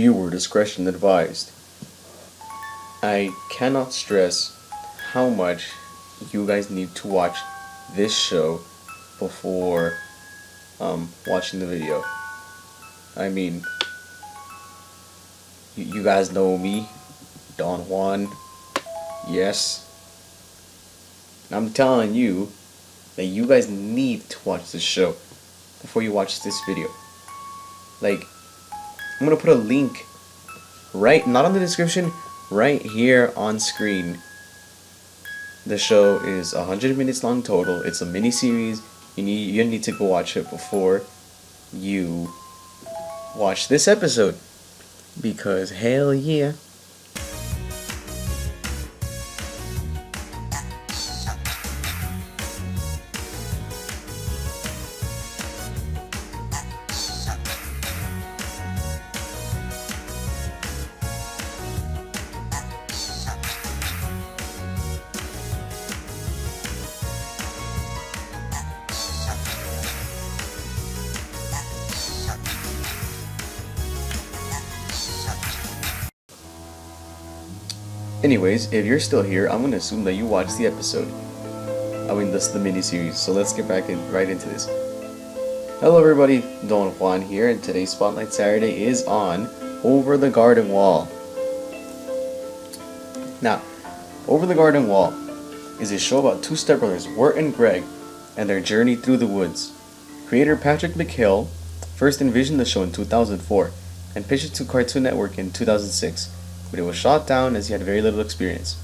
Viewer discretion advised. I cannot stress how much you guys need to watch this show before watching the video. I mean, you guys know me, Don Juan. Yes. I'm telling you that you guys need to watch this show before you watch this video. Like, I'm gonna put a link right, not on the description, right here on screen. The show is 100 minutes long total. It's a mini series. You need to go watch it before you watch this episode, because hell yeah. Anyways, if you're still here, I'm gonna assume that you watched the episode. I mean, this is the mini-series, so let's get right into this. Hello everybody, Don Juan here, and today's Spotlight Saturday is on Over the Garden Wall. Now, Over the Garden Wall is a show about two stepbrothers, Wirt and Greg, and their journey through the woods. Creator Patrick McHale first envisioned the show in 2004 and pitched it to Cartoon Network in 2006. But it was shot down as he had very little experience.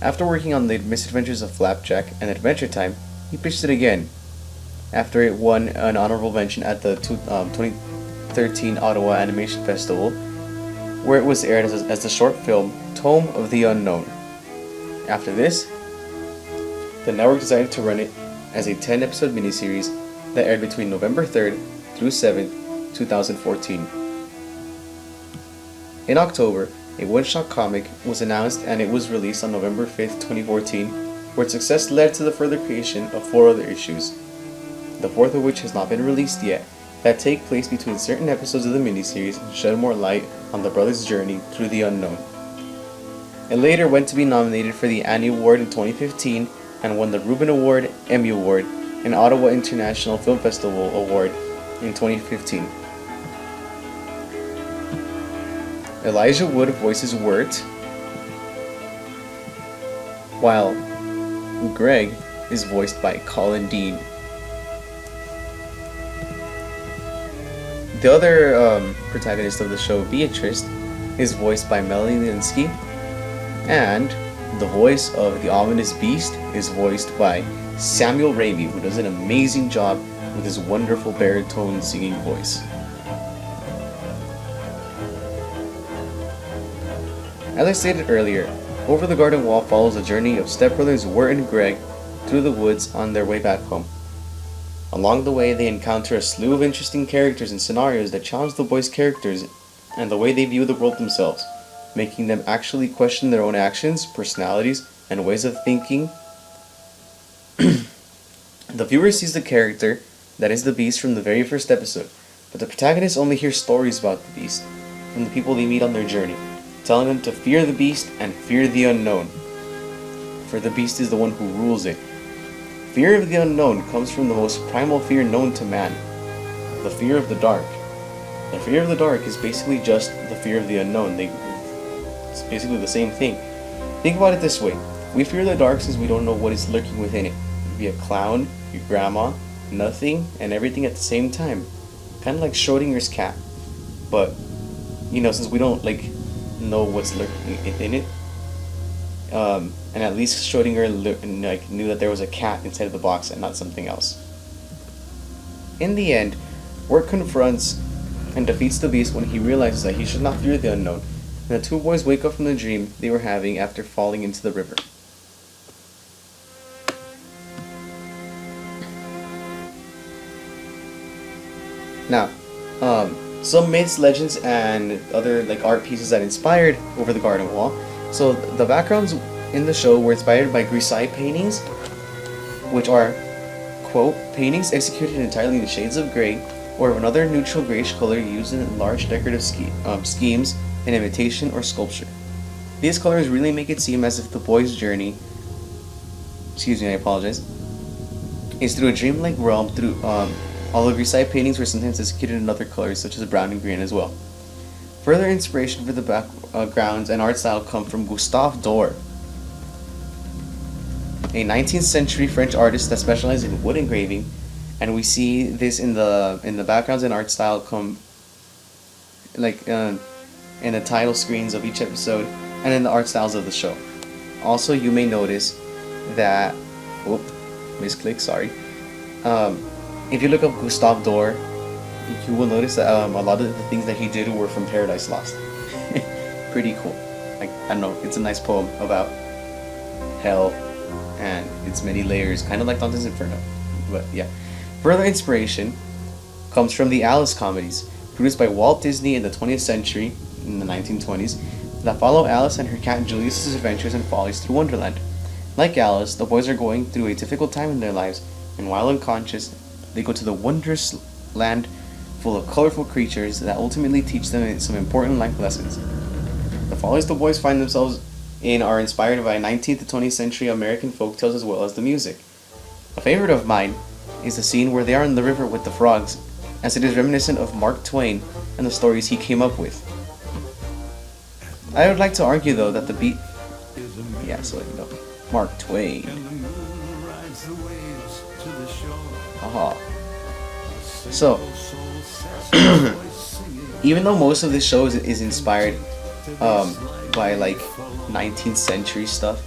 After working on The Misadventures of Flapjack and Adventure Time, he pitched it again, after it won an honorable mention at the 2013 Ottawa Animation Festival, where it was aired as the short film Tome of the Unknown. After this, the network decided to run it as a 10-episode miniseries that aired between November 3rd through 7th, 2014. In October, a one-shot comic was announced and it was released on November 5th, 2014, where its success led to the further creation of 4 other issues, the 4th of which has not been released yet, that take place between certain episodes of the miniseries and shed more light on the brothers' journey through the unknown. It later went to be nominated for the Annie Award in 2015 and won the Reuben Award, Emmy Award, and Ottawa International Film Festival Award in 2015. Elijah Wood voices Wirt, while Greg is voiced by Colin Dean. The other protagonist of the show, Beatrice, is voiced by Melanie Linsky, and the voice of the ominous beast is voiced by Samuel Raimi, who does an amazing job with his wonderful baritone singing voice. As I stated earlier, Over the Garden Wall follows the journey of stepbrothers Wirt and Greg through the woods on their way back home. Along the way, they encounter a slew of interesting characters and scenarios that challenge the boys' characters and the way they view the world themselves, making them actually question their own actions, personalities, and ways of thinking. The viewer sees the character that is the beast from the very first episode, but the protagonist only hears stories about the beast from the people they meet on their journey, telling them to fear the beast and fear the unknown, for the beast is the one who rules it. Fear of the unknown comes from the most primal fear known to man, the fear of the dark. The fear of the dark is basically just the fear of the unknown. It's basically the same thing. Think about it this way. We fear the dark since we don't know what is lurking within it. It could be a clown, your grandma, nothing, and everything at the same time. Kind of like Schrodinger's cat. But, since we don't, know what's lurking in it, and at least Schrodinger knew that there was a cat inside of the box and not something else. In the end, Wirt confronts and defeats the beast when he realizes that he should not fear the unknown, and the two boys wake up from the dream they were having after falling into the river. Now, some myths, legends, and other art pieces that inspired Over the Garden Wall. So the backgrounds in the show were inspired by grisaille paintings, which are, quote, paintings executed entirely in shades of gray or of another neutral grayish color used in large decorative schemes in imitation or sculpture. These colors really make it seem as if the boy's journey, excuse me, I apologize, is through a dreamlike realm through although Grisaille paintings were sometimes executed in other colors such as brown and green as well. Further inspiration for the backgrounds and art style come from Gustave Dore, a 19th century French artist that specialized in wood engraving, and we see this in the backgrounds and art style come like in the title screens of each episode and in the art styles of the show. Also, you may notice that misclick, sorry. If you look up Gustave Dore, you will notice that a lot of the things that he did were from Paradise Lost. Pretty cool. Like, I don't know, it's a nice poem about hell and its many layers, kind of like Dante's Inferno. But yeah. Further inspiration comes from the Alice comedies, produced by Walt Disney in the 20th century, in the 1920s, that follow Alice and her cat Julius's adventures and follies through Wonderland. Like Alice, the boys are going through a difficult time in their lives, and while unconscious, they go to the wondrous land full of colorful creatures that ultimately teach them some important life lessons. The follies the boys find themselves in are inspired by 19th to 20th century American folktales as well as the music. A favorite of mine is the scene where they are in the river with the frogs, as it is reminiscent of Mark Twain and the stories he came up with. I would like to argue though that the beat... Yeah, so you know. Mark Twain. Aha. So, even though most of this show is inspired by like 19th century stuff,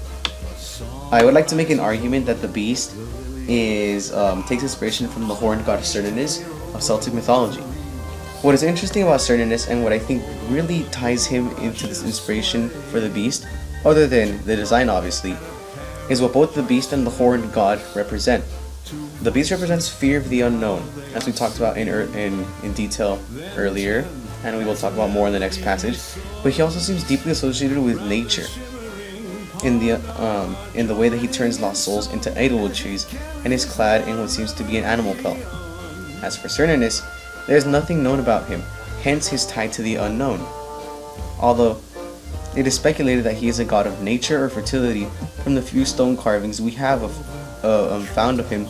I would like to make an argument that the Beast is takes inspiration from the horned god Cernunnos of Celtic mythology. What is interesting about Cernunnos, and what I think really ties him into this inspiration for the Beast, other than the design obviously, is what both the Beast and the horned god represent. The Beast represents fear of the unknown, as we talked about in detail earlier, and we will talk about more in the next passage. But he also seems deeply associated with nature, in the way that he turns lost souls into idlewood trees, and is clad in what seems to be an animal pelt. As for Cernunnos, there is nothing known about him, hence his tie to the unknown. Although it is speculated that he is a god of nature or fertility from the few stone carvings we have found of him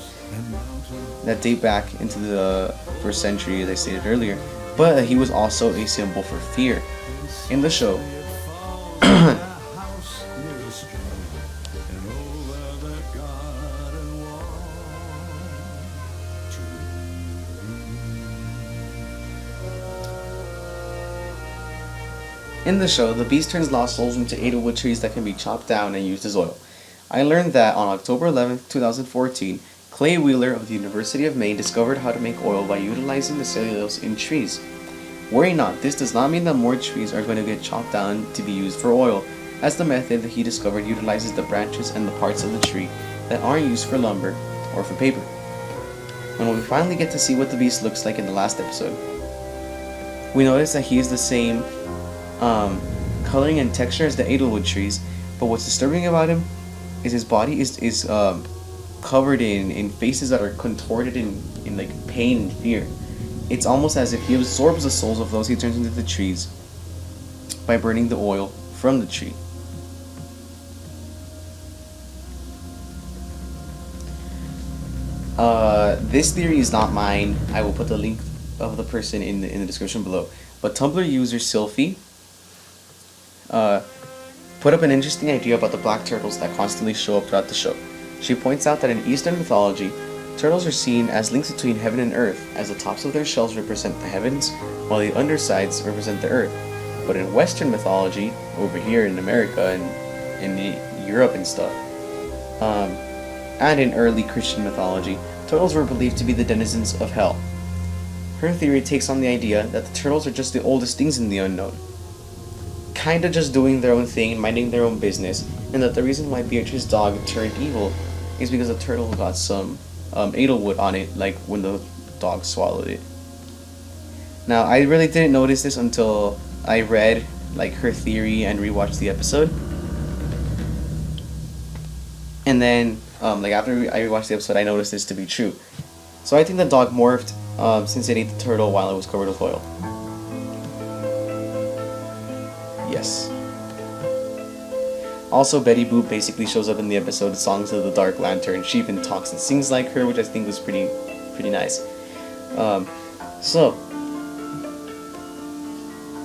that date back into the 1st century, as I stated earlier, but he was also a symbol for fear. In the show, the Beast turns lost souls into idlewood trees that can be chopped down and used as oil. I learned that on October 11th, 2014, Clay Wheeler of the University of Maine discovered how to make oil by utilizing the cellulose in trees. Worry not, this does not mean that more trees are going to get chopped down to be used for oil, as the method that he discovered utilizes the branches and the parts of the tree that aren't used for lumber or for paper. And when we finally get to see what the Beast looks like in the last episode, we notice that he is the same coloring and texture as the idlewood trees, but what's disturbing about him is his body is covered in faces that are contorted in like pain and fear. It's almost as if he absorbs the souls of those he turns into the trees by burning the oil from the tree. This theory is not mine. I will put the link of the person in the description below. But Tumblr user Sylphee put up an interesting idea about the black turtles that constantly show up throughout the show. She points out that in Eastern mythology, turtles are seen as links between heaven and earth, as the tops of their shells represent the heavens, while the undersides represent the earth. But in Western mythology, over here in America and in Europe and stuff, and in early Christian mythology, turtles were believed to be the denizens of hell. Her theory takes on the idea that the turtles are just the oldest things in the unknown, kinda just doing their own thing, minding their own business, and that the reason why Beatrice's dog turned evil is because the turtle got some idlewood on it, like when the dog swallowed it. Now, I really didn't notice this until I read like her theory and rewatched the episode. And then, like after I rewatched the episode, I noticed this to be true. So I think the dog morphed since it ate the turtle while it was covered with oil. Yes. Also, Betty Boop basically shows up in the episode Songs of the Dark Lantern. She even talks and sings like her, which I think was pretty nice. So,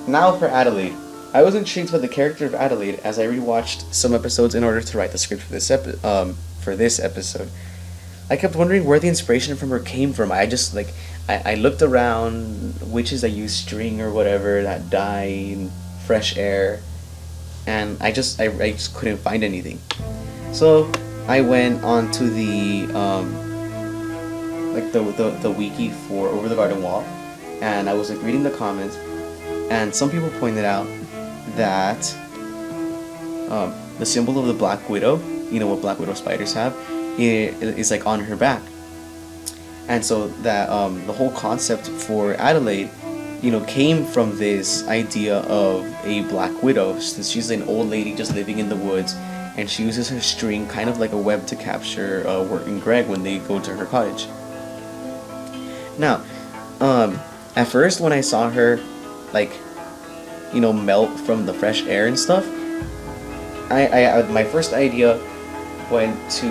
now for Adelaide. I was intrigued by the character of Adelaide as I rewatched some episodes in order to write the script for this episode. I kept wondering where the inspiration from her came from. I looked around witches that use string or whatever that die in fresh air, and I just couldn't find anything. So I went onto the the wiki for Over the Garden Wall, and I was reading the comments, and some people pointed out that the symbol of the Black Widow, you know what Black Widow spiders have, is like on her back, and so that the whole concept for Adelaide, came from this idea of a Black Widow, since she's an old lady just living in the woods, and she uses her string kind of like a web to capture Wirt and Greg when they go to her cottage. Now, at first when I saw her, melt from the fresh air and stuff, I my first idea went to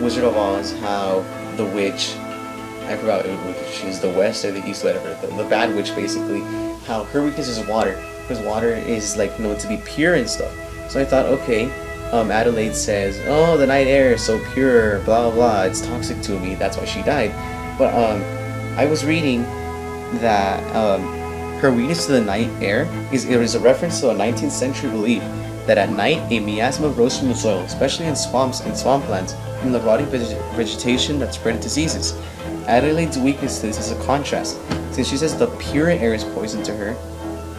Wizard of Oz, how the witch, I forgot which is the west or the east, whatever, the bad witch basically, how her weakness is water, because water is known to be pure and stuff. So I thought, okay, Adelaide says, oh, the night air is so pure, blah blah blah, it's toxic to me, that's why she died. But I was reading that her weakness to the night air is a reference to a 19th century belief that at night a miasma rose from the soil, especially in swamps and swamplands, from the rotting vegetation that spread diseases. Adelaide's weakness to this is a contrast, since she says the pure air is poison to her,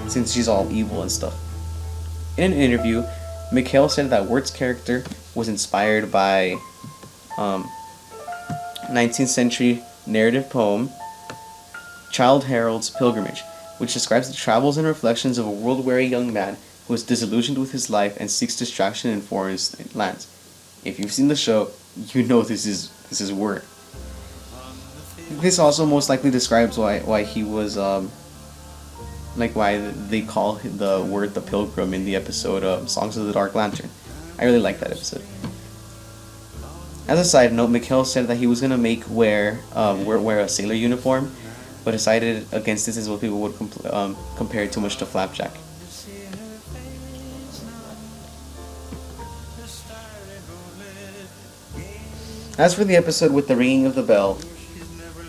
since she's all evil and stuff. In an interview, Mikhail said that Wirt's character was inspired by 19th century narrative poem Childe Harold's Pilgrimage, which describes the travels and reflections of a world-weary young man who is disillusioned with his life and seeks distraction in foreign lands. If you've seen the show, you know this is Wirt. This also most likely describes why he was why they call the Wirt the Pilgrim in the episode Songs of the Dark Lantern. I really like that episode. As a side note, Mikhail said that he was gonna wear a sailor uniform, but decided against this as what people would compare too much to Flapjack. As for the episode with the ringing of the bell,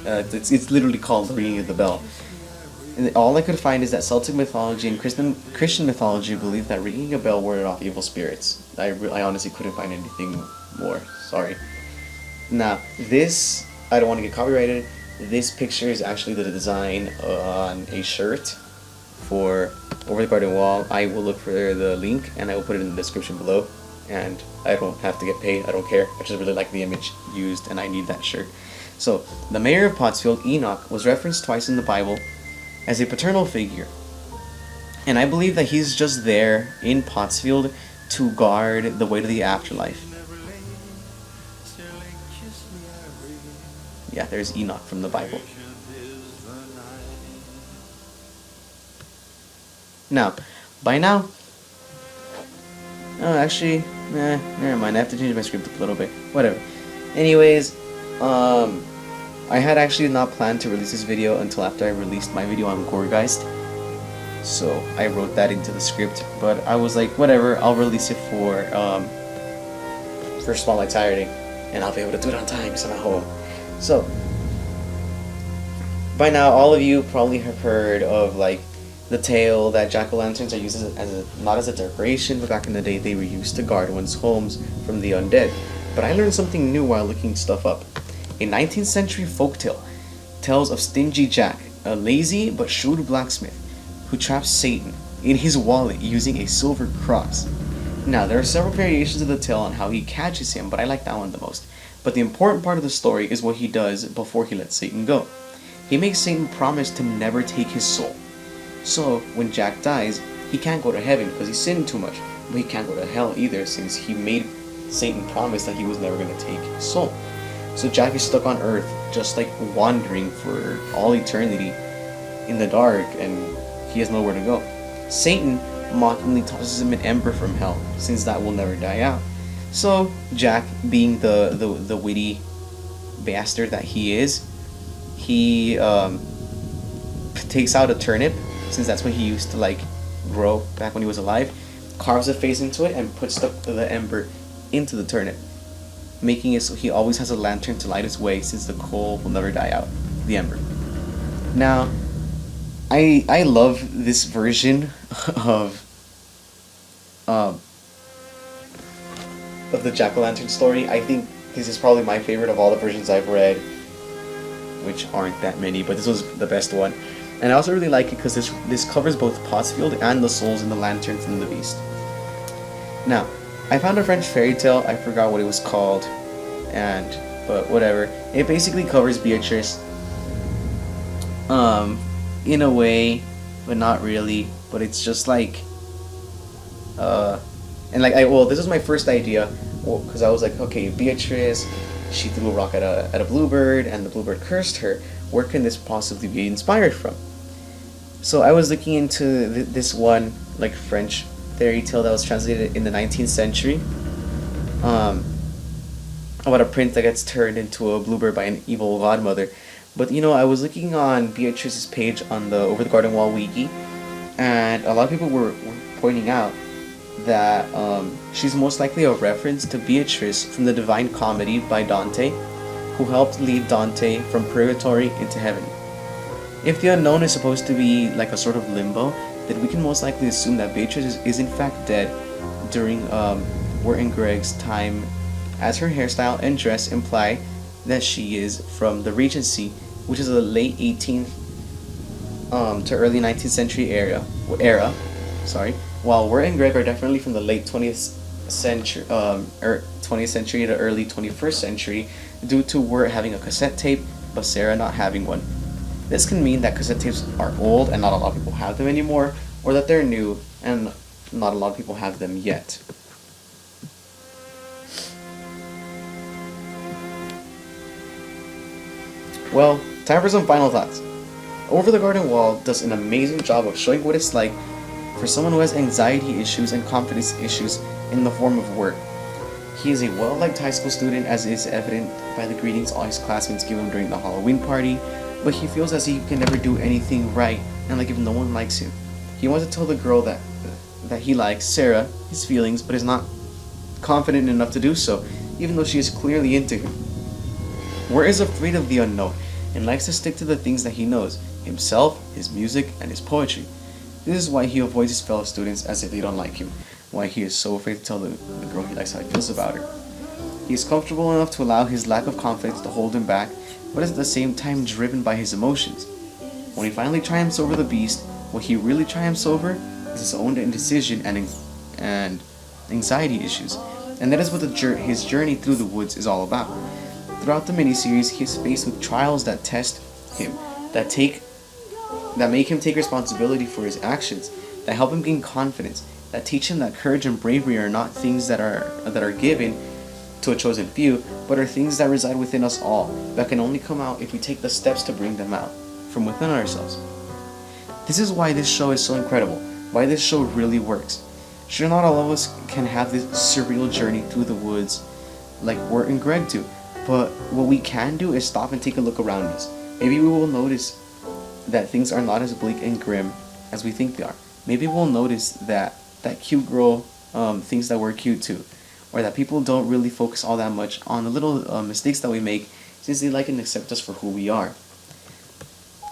it's literally called the ringing of the bell. And all I could find is that Celtic mythology and Christian mythology believe that ringing a bell warded off evil spirits. I honestly couldn't find anything more. Sorry. Now, this, I don't want to get copyrighted. This picture is actually the design on a shirt for Over the Garden Wall. I will look for the link and I will put it in the description below. And I don't have to get paid, I don't care. I just really like the image used and I need that shirt. So, the mayor of Pottsfield, Enoch, was referenced twice in the Bible as a paternal figure. And I believe that he's just there in Pottsfield to guard the way to the afterlife. Yeah, there's Enoch from the Bible. Now, by now... Oh, actually, never mind. I have to change my script a little bit. Whatever. Anyways, I had actually not planned to release this video until after I released my video on Goregeist. So I wrote that into the script, but I was like, whatever, I'll release it for Spotlight Saturday, and I'll be able to do it on time because I'm at home. So, by now, all of you probably have heard of the tale that jack-o'-lanterns are used not as a decoration, but back in the day they were used to guard one's homes from the undead. But I learned something new while looking stuff up. A 19th century folktale tells of Stingy Jack, a lazy but shrewd blacksmith who traps Satan in his wallet using a silver cross. Now, there are several variations of the tale on how he catches him, but I like that one the most. But the important part of the story is what he does before he lets Satan go. He makes Satan promise to never take his soul. So, when Jack dies, he can't go to heaven because he sinned too much, but he can't go to hell either since he made Satan promise that he was never going to take his soul. So Jack is stuck on Earth, just like wandering for all eternity in the dark, and he has nowhere to go. Satan mockingly tosses him an ember from hell, since that will never die out. So Jack, being the witty bastard that he is, he takes out a turnip, since that's what he used to like grow back when he was alive, carves a face into it, and puts the ember into the turnip, making it so he always has a lantern to light his way, since the coal will never die out, the ember. Now, I love this version of of the jack-o'-lantern story. I think this is probably my favorite of all the versions I've read, which aren't that many, but this was the best one. And I also really like it because this covers both Pottsfield and the souls in the lantern from the beast. Now, I found a French fairy tale, I forgot what it was called, but whatever. It basically covers Beatrice, in a way, but not really. But it's just like, and like this was my first idea, because I was like, okay, Beatrice, she threw a rock at a bluebird, and the bluebird cursed her. Where can this possibly be inspired from? So I was looking into this one like French fairy tale that was translated in the 19th century, about a prince that gets turned into a bluebird by an evil godmother. But I was looking on Beatrice's page on the Over the Garden Wall wiki, and a lot of people were pointing out that she's most likely a reference to Beatrice from the Divine Comedy by Dante, who helped lead Dante from purgatory into heaven. If the unknown is supposed to be like a sort of limbo, then we can most likely assume that Beatrice is in fact dead during Wirt and Greg's time, as her hairstyle and dress imply that she is from the Regency, which is a late 18th to early 19th century era. While Wirt and Greg are definitely from the late 20th century, 20th century to early 21st century, due to Wirt having a cassette tape, but Sarah not having one. This can mean that cassette tapes are old and not a lot of people have them anymore, or that they're new and not a lot of people have them yet. Well, time for some final thoughts. Over the Garden Wall does an amazing job of showing what it's like for someone who has anxiety issues and confidence issues in the form of Wirt. He is a well-liked high school student, as is evident by the greetings all his classmates give him during the Halloween party, but he feels as if he can never do anything right, and like if no one likes him. He wants to tell the girl that he likes, Sarah, his feelings, but is not confident enough to do so, even though she is clearly into him. Wirt is afraid of the unknown, and likes to stick to the things that he knows, himself, his music, and his poetry. This is why he avoids his fellow students as if they don't like him, why he is so afraid to tell the girl he likes how he feels about her. He is comfortable enough to allow his lack of confidence to hold him back, but is at the same time driven by his emotions. When he finally triumphs over the beast, what he really triumphs over is his own indecision and anxiety issues, and that is what his journey through the woods is all about. Throughout the miniseries, he is faced with trials that test him, that make him take responsibility for his actions, that help him gain confidence, that teach him that courage and bravery are not things that are given to a chosen few, but are things that reside within us all, that can only come out if we take the steps to bring them out from within ourselves. This is why this show is so incredible, why this show really works. Sure, not all of us can have this surreal journey through the woods like Wirt and Greg do, but what we can do is stop and take a look around us. Maybe we will notice that things are not as bleak and grim as we think they are. Maybe we'll notice that cute girl thinks that we're cute too, or that people don't really focus all that much on the little mistakes that we make, since they like and accept us for who we are.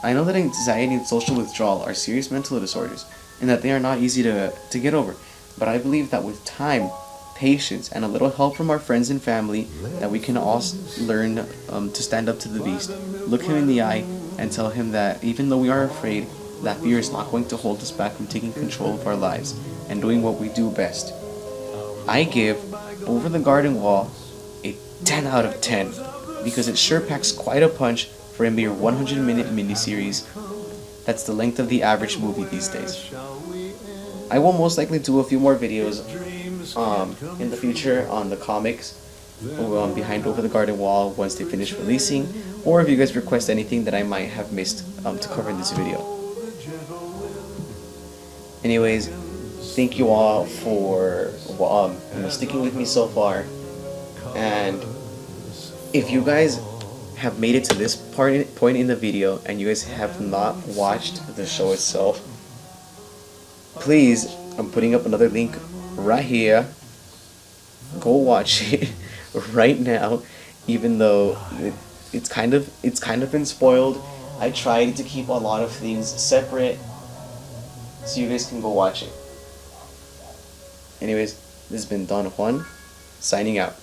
I know that anxiety and social withdrawal are serious mental disorders, and that they are not easy to get over, but I believe that with time, patience, and a little help from our friends and family, that we can all learn to stand up to the beast, look him in the eye, and tell him that even though we are afraid, that fear is not going to hold us back from taking control of our lives and doing what we do best. I give Over the Garden Wall a 10 out of 10 because it sure packs quite a punch for a mere 100-minute miniseries. That's the length of the average movie these days. I will most likely do a few more videos in the future on the comics, behind Over the Garden Wall once they finish releasing, or if you guys request anything that I might have missed to cover in this video. Anyways, thank you all for sticking with me so far, and if you guys have made it to this point in the video and you guys have not watched the show itself, please, I'm putting up another link right here. Go watch it right now, even though it's kind of been spoiled. I tried to keep a lot of things separate so you guys can go watch it. Anyways, this has been Don Juan, signing out.